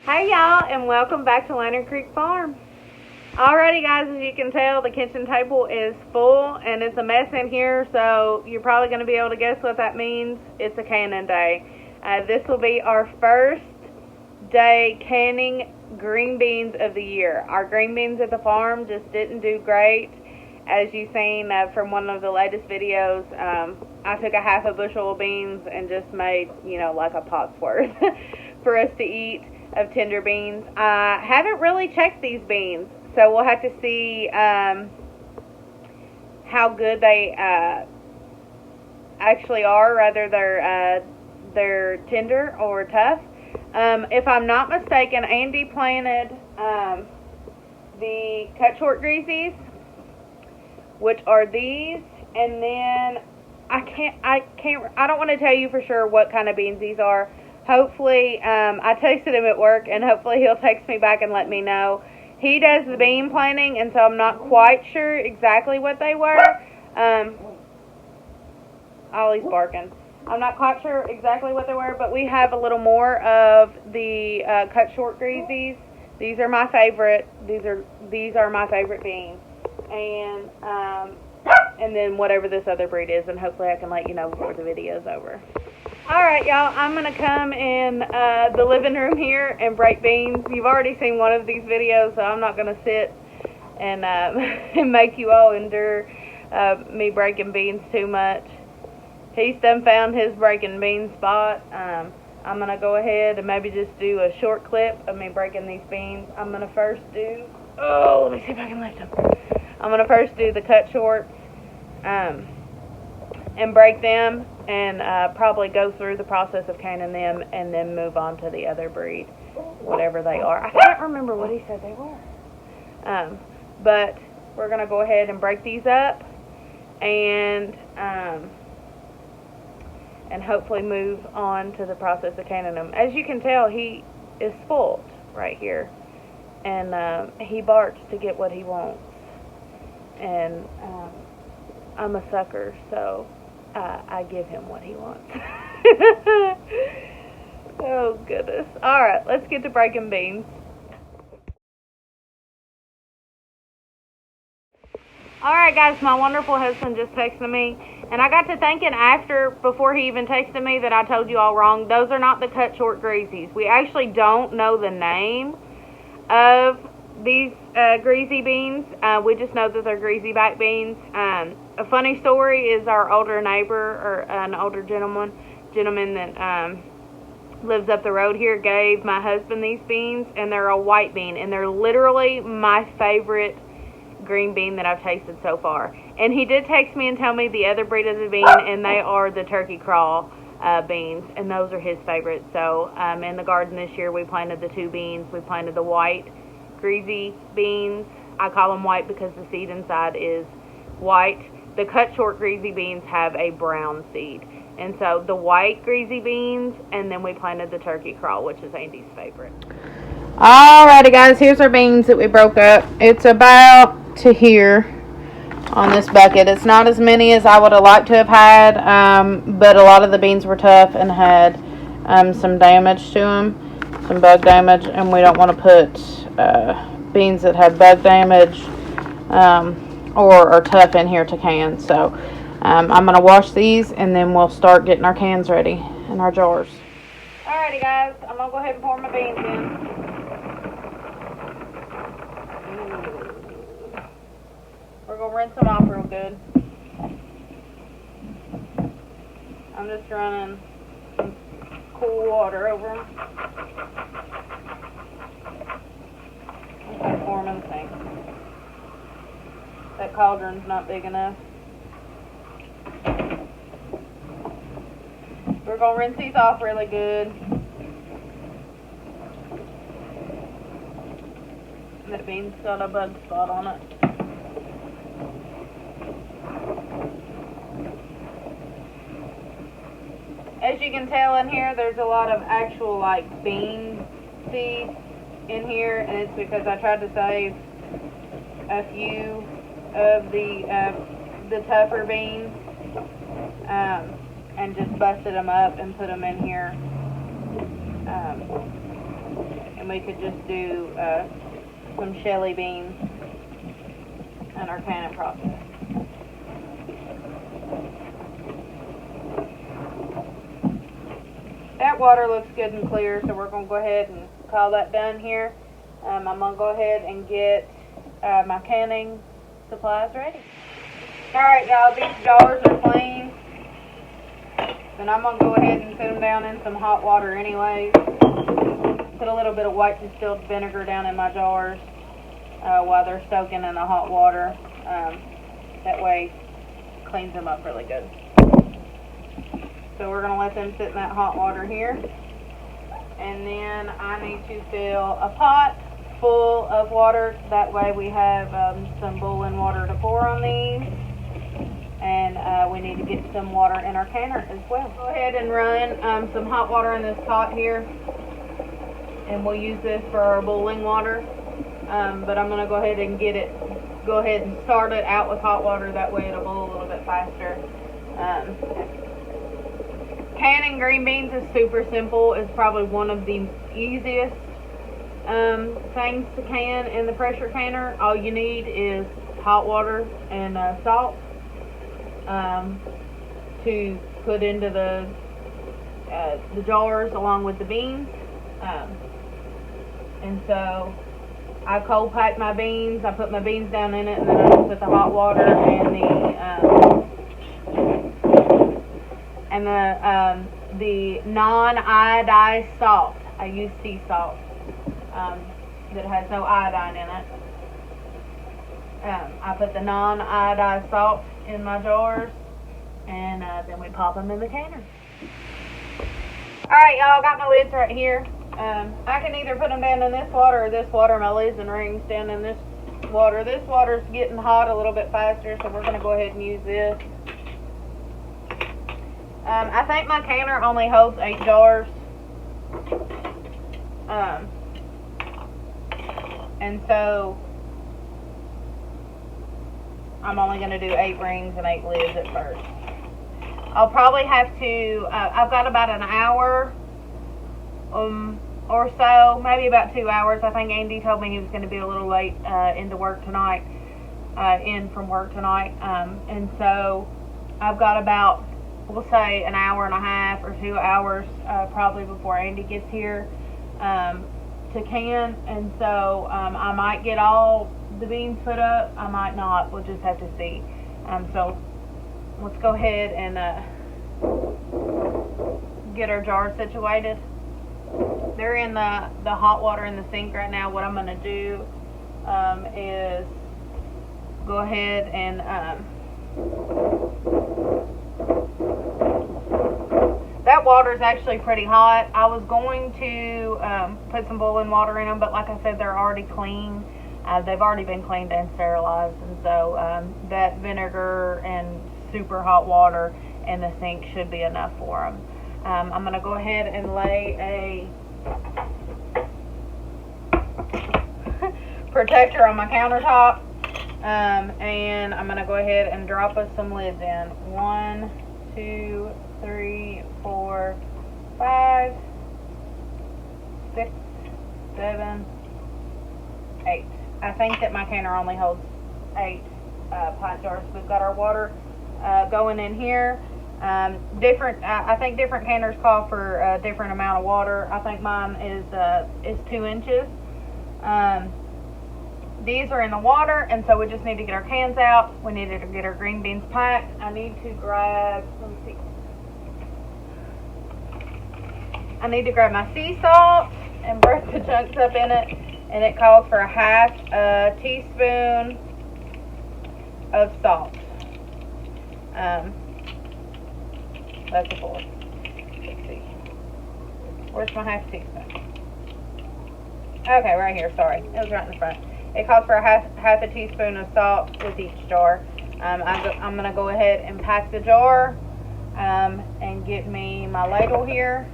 Hey y'all, and welcome back to Lantern Creek Farm. Alrighty guys, as you can tell, the kitchen table is full and it's a mess in here, so you're probably going to be able to guess what that means. It's a canning day. This will be our first day canning green beans of the year. Our green beans at the farm just didn't do great. As you've seen from one of the latest videos, I took a half a bushel of beans and just made, like a pot's worth for us to eat of tender beans. I haven't really checked these beans, so we'll have to see how good they actually are, whether they're tender or tough. If I'm not mistaken, Andy planted the cut short greasies, which are these, and then I don't want to tell you for sure what kind of beans these are. Hopefully, I texted him at work, and hopefully he'll text me back and let me know. He does the bean planting, and so I'm not quite sure exactly what they were. Ollie's barking. I'm not quite sure exactly what they were, but we have a little more of the cut short greasies. These are my favorite. These are my favorite beans, and then whatever this other breed is, and hopefully I can let you know before the video's over. Alright y'all, I'm going to come in the living room here and break beans. You've already seen one of these videos, so I'm not going to sit and, and make you all endure me breaking beans too much. He's done found his breaking bean spot. I'm going to go ahead and maybe just do a short clip of me breaking these beans. I'm going to first do, let me see if I can lift them. I'm going to first do the cut shorts and break them, and probably go through the process of canning them and then move on to the other breed, whatever they are. I can't remember what he said they were. But we're going to go ahead and break these up and hopefully move on to the process of canning them. As you can tell, he is spoiled right here, and he barks to get what he wants, and I'm a sucker, so I give him what he wants. Oh, goodness. Alright, let's get to breaking beans. Alright, guys, my wonderful husband just texted me, and I got to thinking before he even texted me, that I told you all wrong. Those are not the cut short greasies. We actually don't know the name of these greasy beans. We just know that they're greasy back beans. A funny story is our older neighbor, or an older gentleman that lives up the road here, gave my husband these beans, and they're a white bean, and they're literally my favorite green bean that I've tasted so far. And he did text me and tell me the other breed of the bean, and they are the turkey crawl beans, and those are his favorites. So in the garden this year, we planted the two beans. We planted the white greasy beans. I call them white because the seed inside is white. The cut short greasy beans have a brown seed, and so the white greasy beans, and then we planted the turkey crawl, which is Andy's favorite. Alrighty guys, here's our beans that we broke up. It's about to here on this bucket. It's not as many as I would have liked to have had, but a lot of the beans were tough and had some damage to them, some bug damage, and we don't want to put beans that have bug damage or are tough in here to can. So I'm going to wash these, and then we'll start getting our cans ready in our jars. Alrighty guys, I'm going to go ahead and pour my beans in. We're going to rinse them off real good. I'm just running some cool water over them. I'm pour them in the sink. That cauldron's not big enough. We're going to rinse these off really good. That bean's got a bug spot on it. As you can tell in here, there's a lot of actual bean seeds in here, and it's because I tried to save a few of the tougher beans and just busted them up and put them in here and we could just do some Shelly beans in our canning process. That water looks good and clear, so we're going to go ahead and call that done here. I'm going to go ahead and get my canning supplies ready. Alright y'all, these jars are clean. And I'm going to go ahead and put them down in some hot water anyways. Put a little bit of white distilled vinegar down in my jars while they're soaking in the hot water. That way it cleans them up really good. So we're going to let them sit in that hot water here. And then I need to fill a pot full of water. That way we have some boiling water to pour on these. And we need to get some water in our canner as well. Go ahead and run some hot water in this pot here. And we'll use this for our boiling water. But I'm going to go ahead and start it out with hot water. That way it'll boil a little bit faster. Canning green beans is super simple. It's probably one of the easiest things to can in the pressure canner. All you need is hot water and salt to put into the jars along with the beans. And so I cold pack my beans. I put my beans down in it, and then I just put the hot water and the non-iodized salt. I use sea salt that has no iodine in it. I put the non-iodized salt in my jars, and then we pop them in the canner. Alright y'all, got my lids right here. I can either put them down in this water or this water. My lids and rings down in this water. This water's getting hot a little bit faster, so we're going to go ahead and use this. I think my canner only holds 8 jars. And so I'm only going to do 8 rings and 8 lids at first. I'll probably have to, I've got about an hour or so, maybe about 2 hours. I think Andy told me he was going to be a little late into work tonight, from work tonight. And so I've got about, we'll say, an hour and a half or 2 hours probably before Andy gets here to can. And so I might get all the beans put up, I might not. We'll just have to see. So let's go ahead and get our jars situated. They're in the hot water in the sink right now. What I'm going to do is go ahead and that water is actually pretty hot. I was going to put some boiling water in them, but like I said, they're already clean. They've already been cleaned and sterilized, and so that vinegar and super hot water in the sink should be enough for them. I'm going to go ahead and lay a protector on my countertop, and I'm going to go ahead and drop us some lids in. 1, 2, 3, 4, 5, 6, 7, 8. I think that my canner only holds 8 pint jars. We've got our water going in here. I think different canners call for a different amount of water. I think mine is 2 inches. These are in the water, and so we just need to get our cans out. We need to get our green beans packed. I need to grab, let me see. I need to grab my sea salt and break the chunks up in it, and it calls for a half teaspoon of salt. That's a full. Let's see. Where's my half teaspoon? Okay, right here. Sorry, it was right in the front. It calls for a half a teaspoon of salt with each jar. I'm gonna go ahead and pack the jar, and get me my ladle here,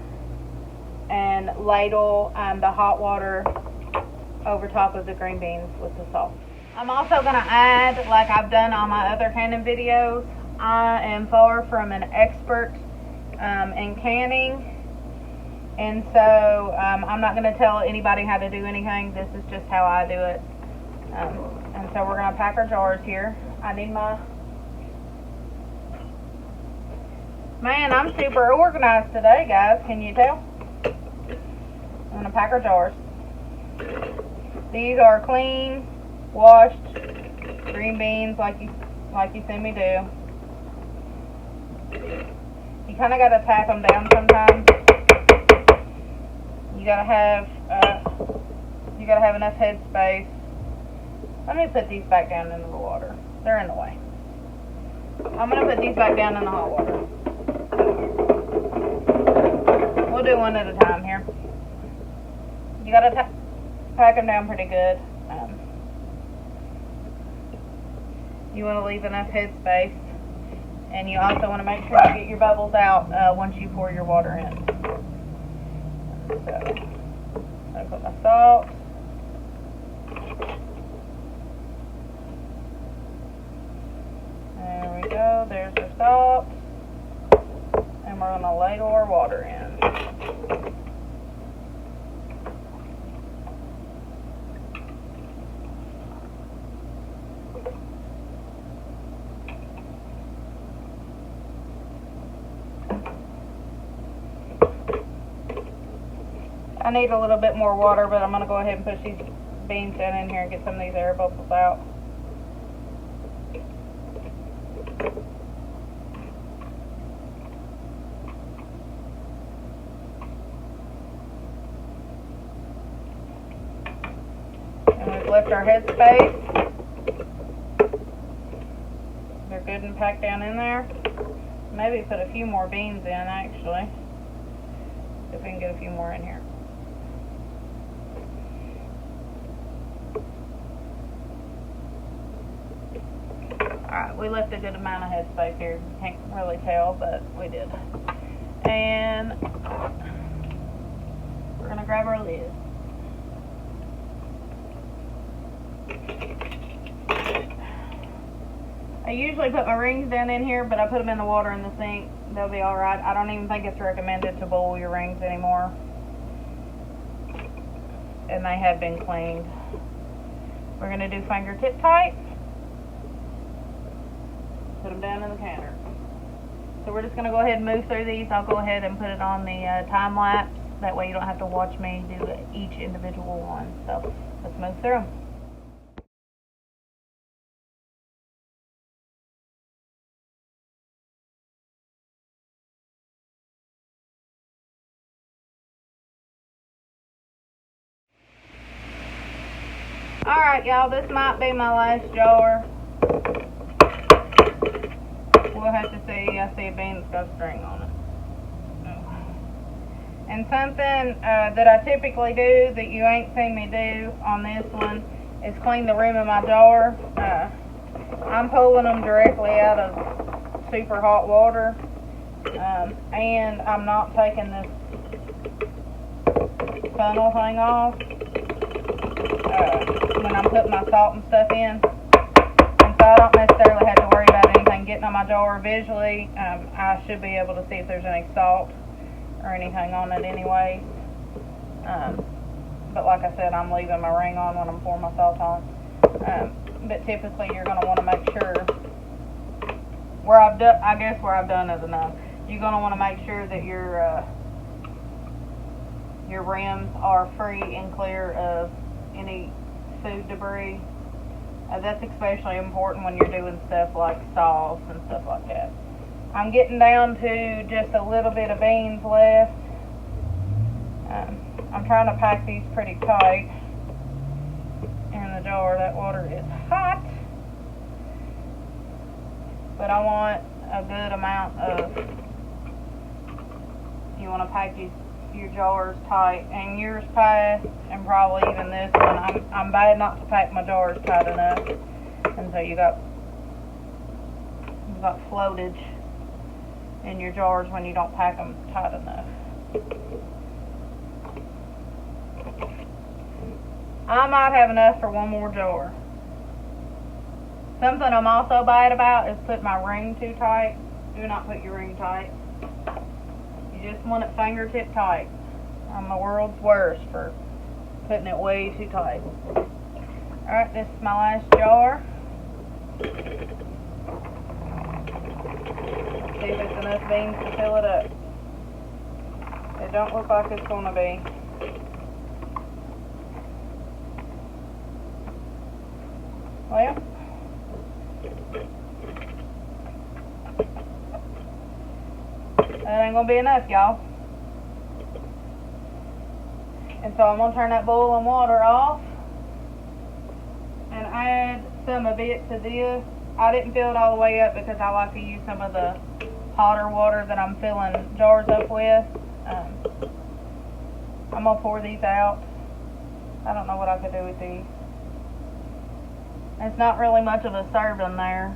and ladle the hot water over top of the green beans with the salt. I'm also gonna add, like I've done on my other canning videos, I am far from an expert in canning, And so I'm not going to tell anybody how to do anything. This is just how I do it. And so we're going to pack our jars here. I need my... Man, I'm super organized today, guys. Can you tell? I'm going to pack our jars. These are clean, washed green beans like you see me do. You kind of got to tack them down sometimes. You got to have enough head space. Let me put these back down into the water. They're in the way. I'm going to put these back down in the hot water. We'll do one at a time here. You got to pack them down pretty good. You want to leave enough head space, and you also want to make sure you get your bubbles out once you pour your water in. So, I put my salt. There we go. There's our salt, and we're going to ladle our water in. I need a little bit more water, but I'm going to go ahead and push these beans down in here and get some of these air bubbles out. And we've left our head space. They're good and packed down in there. Maybe put a few more beans in, actually. See if we can get a few more in here. Alright, we left a good amount of headspace here. You can't really tell, but we did. And we're going to grab our lid. I usually put my rings down in here, but I put them in the water in the sink. They'll be alright. I don't even think it's recommended to boil your rings anymore. And they have been cleaned. We're going to do fingertip tight. Put them down in the counter. So we're just going to go ahead and move through these. I'll go ahead and put it on the time lapse. That way you don't have to watch me do each individual one. So let's move through them. Alright, y'all, this might be my last jar. We'll have to see. I see a bean that's got a string on it. And something that I typically do that you ain't seen me do on this one is clean the rim of my jar. I'm pulling them directly out of super hot water. And I'm not taking this funnel thing off when I'm putting my salt and stuff in. And so I don't necessarily have to worry about anything getting on my jar. Visually, I should be able to see if there's any salt or anything on it anyway. But like I said, I'm leaving my ring on when I'm pouring my salt on. But typically you're going to want to make sure where I've done is enough. You're going to want to make sure that your rims are free and clear of any food debris. That's especially important when you're doing stuff like sauce and stuff like that. I'm getting down to just a little bit of beans left. I'm trying to pack these pretty tight in the jar. That water is hot. But I want a good amount of, you want to pack your jars tight. And yours passed, and probably even this one. I'm bad not to pack my jars tight enough. And so you got floatage in your jars when you don't pack them tight enough. I might have enough for one more jar. Something I'm also bad about is putting my ring too tight. Do not put your ring tight. You just want it fingertip tight. I'm the world's worst for putting it way too tight. Alright, this is my last jar. Let's see if it's enough beans to fill it up. It don't look like it's gonna be. Well, that ain't gonna be enough, y'all. And so I'm gonna turn that boiling water off and add some of it to this. I didn't fill it all the way up because I like to use some of the hotter water that I'm filling jars up with. I'm gonna pour these out. I don't know what I could do with these. It's not really much of a serving there.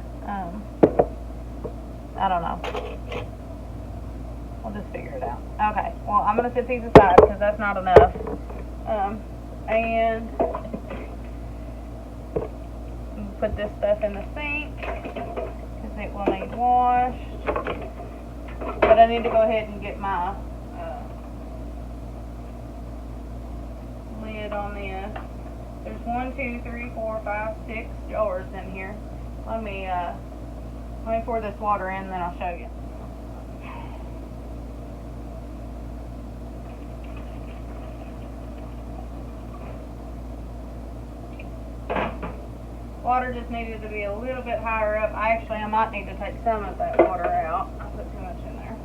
I don't know. We'll just figure it out. Okay, well, I'm going to set these aside because that's not enough. And put this stuff in the sink because it will need washed. But I need to go ahead and get my lid on this. There's 1, 2, 3, 4, 5, 6 jars in here. Let me pour this water in, then I'll show you. Water just needed to be a little bit higher up. I might need to take some of that water out. I put too much in there.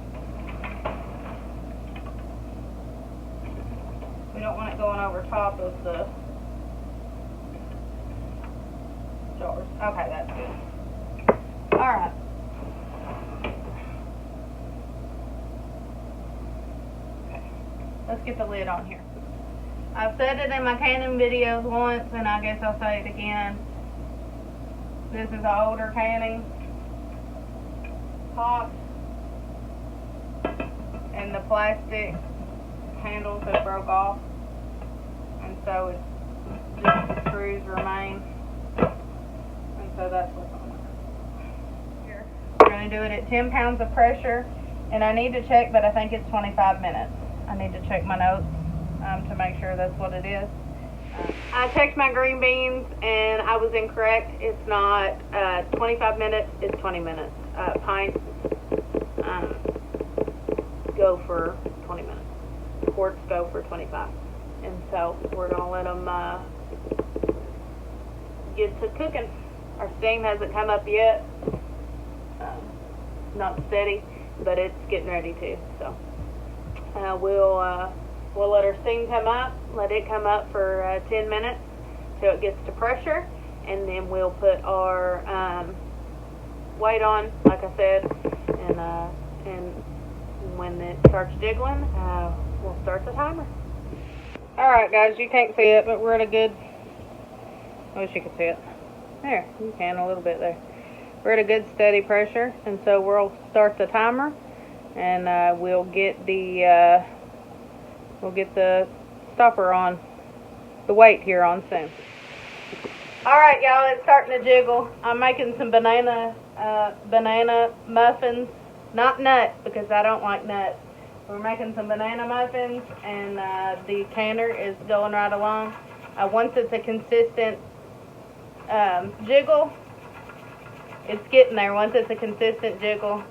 We don't want it going over top of the jars. Okay, that's good. Alright. Okay. Let's get the lid on here. I've said it in my canning videos once, and I guess I'll say it again. This is an older canning pot, and the plastic handles have broke off, and so it's just the screws remain, and so that's what's on here. We're going to do it at 10 pounds of pressure, and I need to check, but I think it's 25 minutes. I need to check my notes to make sure that's what it is. I checked my green beans and I was incorrect. It's not 25 minutes, it's 20 minutes. Pints go for 20 minutes. Quarts go for 25. And so we're going to let them get to cooking. Our steam hasn't come up yet. Not steady, but it's getting ready to. So we'll let our steam come up, let it come up for 10 minutes till it gets to pressure, and then we'll put our weight on, like I said, and when it starts jiggling, we'll start the timer. Alright guys, you can't see it, but we're at a good, I wish you could see it. There, you can a little bit there. We're at a good steady pressure, and so we'll start the timer, and we'll get the stopper on, the weight here on soon. Alright y'all, it's starting to jiggle. I'm making some banana muffins. Not nut, because I don't like nuts. We're making some banana muffins, and the canner is going right along. Once it's a consistent jiggle, it's getting there. Once it's a consistent jiggle,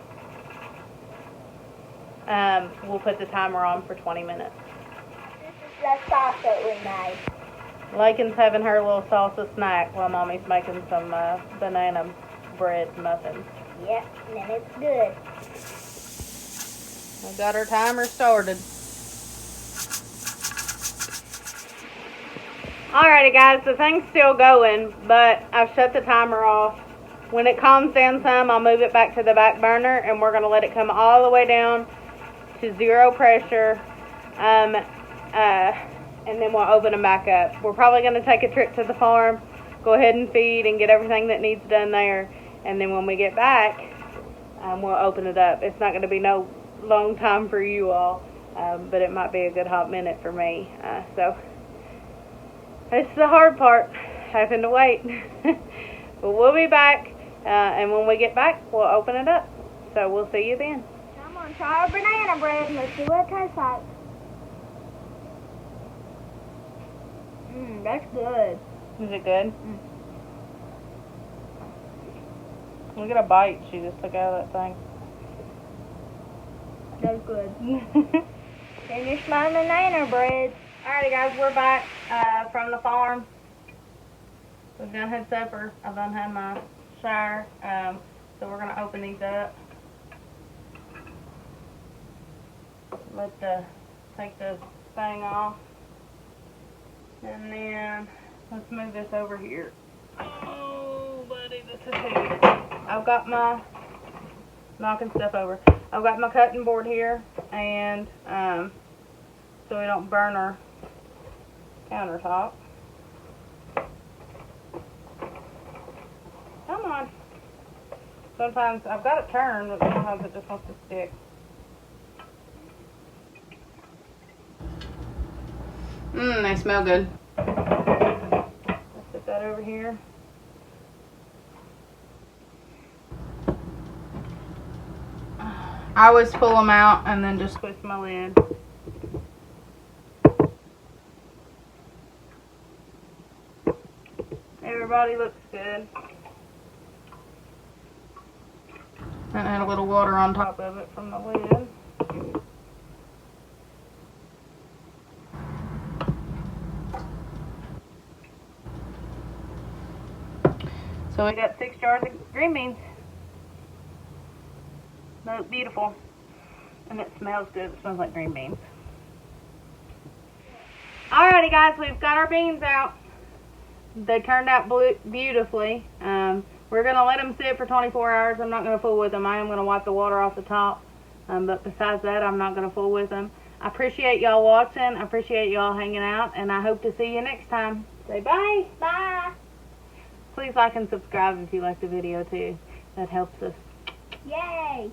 we'll put the timer on for 20 minutes. The salsa we made. Lakin's having her little salsa snack while Mommy's making some banana bread muffins. Yep, and then it's good. We got our timer started. Alrighty guys, the thing's still going, but I've shut the timer off. When it calms down some, I'll move it back to the back burner, and we're going to let it come all the way down to 0 pressure. And then we'll open them back up. We're probably going to take a trip to the farm, go ahead and feed and get everything that needs done there, and then when we get back, we'll open it up. It's not going to be no long time for you all, but it might be a good hot minute for me. So this is the hard part, having to wait. But we'll be back, and when we get back, we'll open it up. So we'll see you then. I'm going to try our banana bread and let's see what it tastes like. That's good. Is it good? Look at a bite she just took out of that thing. That's good. Finish my banana bread. Alrighty guys, we're back from the farm. We've done had supper. I've done had my shower. So we're gonna open these up. Take the thing off. And then let's move this over here. Oh buddy, this is heavy. I've got my knocking stuff over. I've got my cutting board here, and so we don't burn our countertop. Come on. Sometimes I've got it turned, but sometimes it just wants to stick. They smell good. Let's put that over here. I always pull them out and then just twist my lid. Everybody looks good. And add a little water on top of it from the lid. So we got 6 jars of green beans. They look beautiful. And it smells good. It smells like green beans. Alrighty guys, we've got our beans out. They turned out beautifully. We're going to let them sit for 24 hours. I'm not going to fool with them. I am going to wipe the water off the top. But besides that, I'm not going to fool with them. I appreciate y'all watching. I appreciate y'all hanging out. And I hope to see you next time. Say bye. Bye. Please like and subscribe if you like the video too. That helps us. Yay.